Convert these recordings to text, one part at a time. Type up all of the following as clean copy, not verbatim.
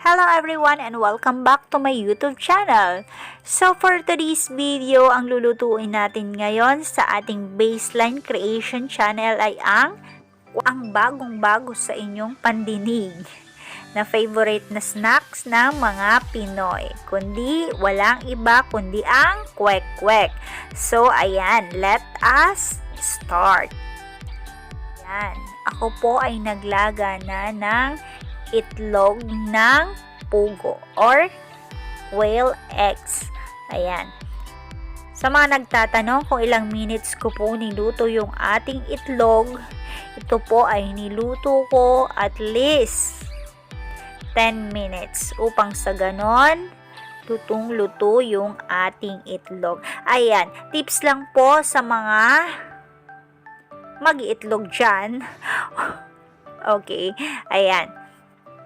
Hello everyone and welcome back to my YouTube channel. So for today's video, ang lulutuin natin ngayon sa ating baseline creation channel ay ang bagong-bago sa inyong pandinig na favorite na snacks ng mga Pinoy. Kundi walang iba kundi ang kwek-kwek. So ayan, let us start. Ayan, ako po ay naglaga na ng itlog ng pugo or quail eggs. Ayan. Sa mga nagtatanong kung ilang minutes ko po niluto yung ating itlog, ito po ay niluto ko at least 10 minutes upang sa ganon lutong-luto yung ating itlog. Ayan, tips lang po sa mga mag-iitlog dyan. Okay, ayan.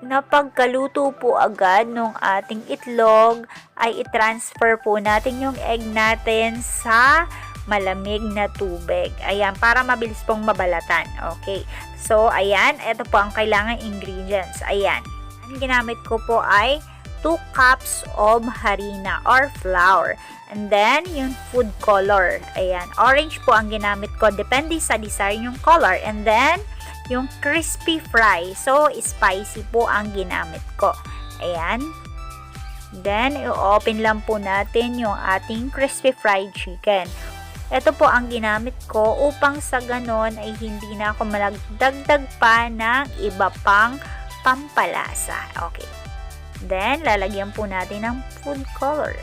Napagkaluto po agad nung ating itlog, ay i-transfer po natin yung egg natin sa malamig na tubig. Ayan, para mabilis pong mabalatan. Okay, so ayan, ito po ang kailangan ingredients. Ayan, ang ginamit ko po ay 2 cups of harina or flour. And then, yung food color. Ayan, orange po ang ginamit ko. Depende sa desire yung color. And then, yung crispy fry. So, spicy po ang ginamit ko. Ayan. Then, i-open lang po natin yung ating crispy fried chicken. Ito po ang ginamit ko upang sa ganon ay hindi na ako malagdagdag pa ng iba pang pampalasa. Okay. Then, lalagyan po natin ng food color.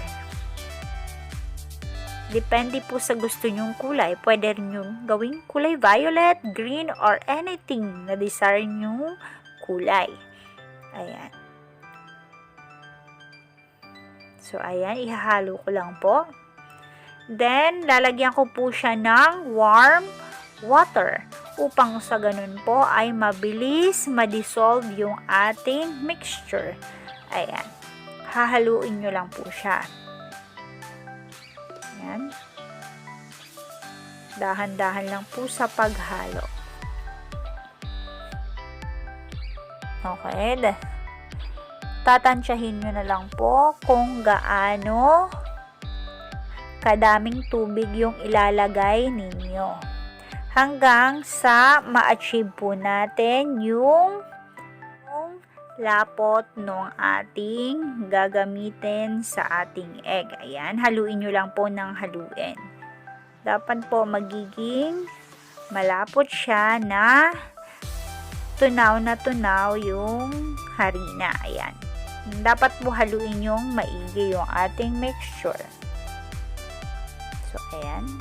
Depende po sa gusto nyong kulay. Pwede rin yung gawing kulay violet, green, or anything na desire nyong kulay. Ayan. So, ayan. Ihahalo ko lang po. Then, lalagyan ko po siya ng warm water upang sa ganun po ay mabilis ma-dissolve yung ating mixture. Ayan. Hahaluin nyo lang po siya. Ayan. Dahan-dahan lang po sa paghalo. Okay. Tatansyahin nyo na lang po kung gaano kadaming tubig yung ilalagay ninyo. Hanggang sa ma-achieve po natin yung lapot ng ating gagamitin sa ating egg. Ayan, haluin nyo lang po ng haluin. Dapat po magiging malapot siya na tunaw yung harina. Ayan. Dapat po haluin yung maigi yung ating mixture. So, ayan.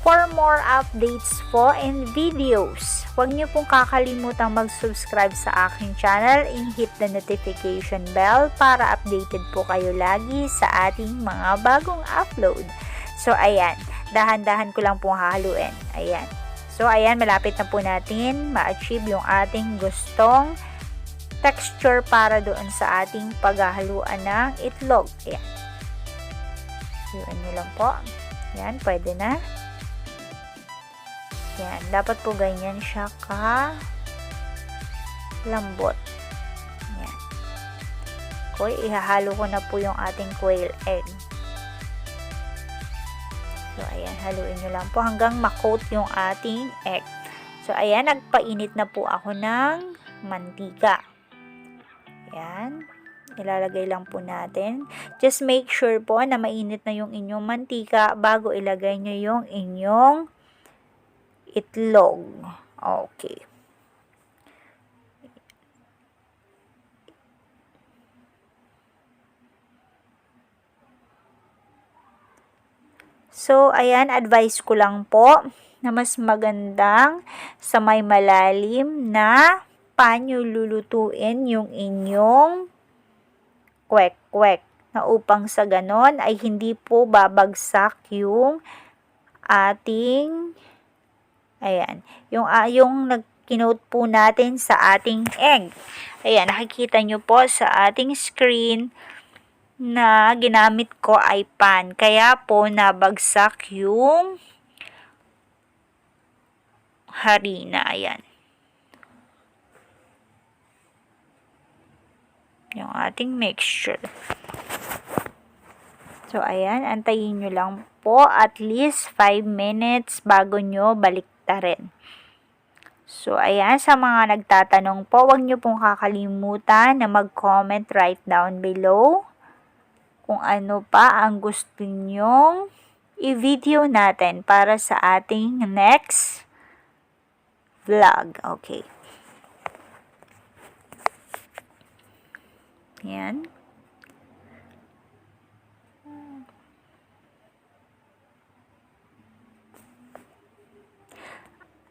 For more updates po and videos, huwag niyo pong kakalimutang mag-subscribe sa aking channel and hit the notification bell para updated po kayo lagi sa ating mga bagong upload. So, ayan. Dahan-dahan ko lang pong hahaluin. Ayan. So, ayan. Malapit na po natin ma-achieve yung ating gustong texture para doon sa ating paghahaluan ng itlog. Ayan. Haluin nyo lang po. Ayan. Pwede na. Yan, dapat po ganyan siya lambot. Yan. Okay, ihahalo ko na po yung ating quail egg. So, ayan, haluin nyo lang po hanggang ma-coat yung ating egg. So, ayan, nagpainit na po ako ng mantika. Yan. Ilalagay lang po natin. Just make sure po na mainit na yung inyong mantika bago ilagay nyo yung inyong itlog. Okay. So, ayan, advice ko lang po na mas magandang sa may malalim na panyo lulutuin yung inyong kwek-kwek na upang sa ganon ay hindi po babagsak yung ating ayan, yung nag-kinote po natin sa ating egg. Ayan, nakikita nyo po sa ating screen na ginamit ko ay pan. Kaya po nabagsak yung harina. Ayan. Yung ating mixture. So, ayan, antayin nyo lang po at least 5 minutes bago nyo baliktarin. So, ayan, sa mga nagtatanong po, huwag nyo pong kakalimutan na mag-comment right down below kung ano pa ang gusto nyong i-video natin para sa ating next vlog. Okay. Ayan.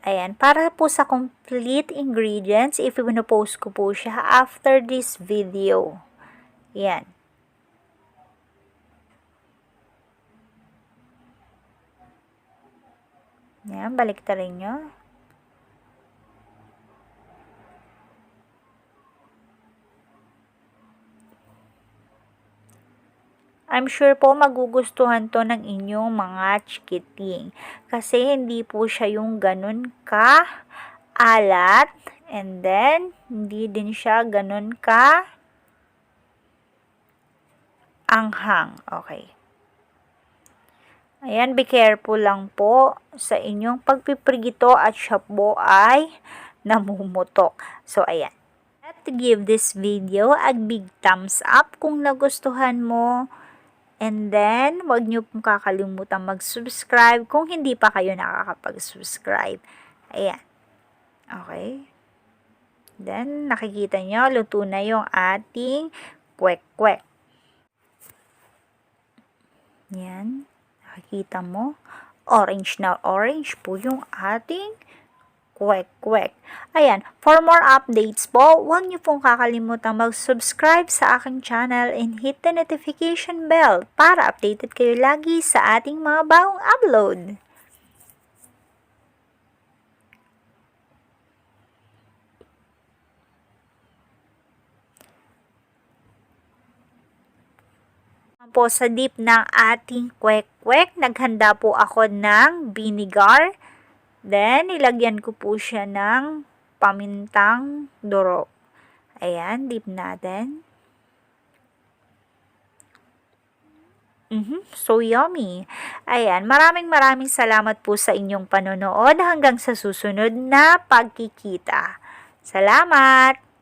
Ayan, para po sa complete ingredients, i-post ko po siya after this video. Ayan. Ayan, baliktarin nyo. I'm sure po magugustuhan to ng inyong mga chikiting. Kasi hindi po siya yung ganun ka alat. And then, hindi din siya ganun ka anghang. Okay. Ayan, be careful lang po sa inyong pagpiprito at siya po ay namumutok. So, ayan. To give this video a big thumbs up kung nagustuhan mo. And then, huwag nyo pong kakalimutan mag-subscribe kung hindi pa kayo nakakapag-subscribe. Ayan. Okay. Then, nakikita nyo, luto na yung ating kwek-kwek. Ayan. Nakikita mo, orange na orange po yung ating kwek-kwek. Ayan, for more updates po, huwag niyo pong kakalimutan mag-subscribe sa aking channel and hit the notification bell para updated kayo lagi sa ating mga bagong upload. Po sa dip ng ating kwek-kwek, naghanda po ako ng vinegar. Then, ilagyan ko po siya ng pamintang durog. Ayan, dip natin. So yummy. Ayan, maraming salamat po sa inyong panonood hanggang sa susunod na pagkikita. Salamat!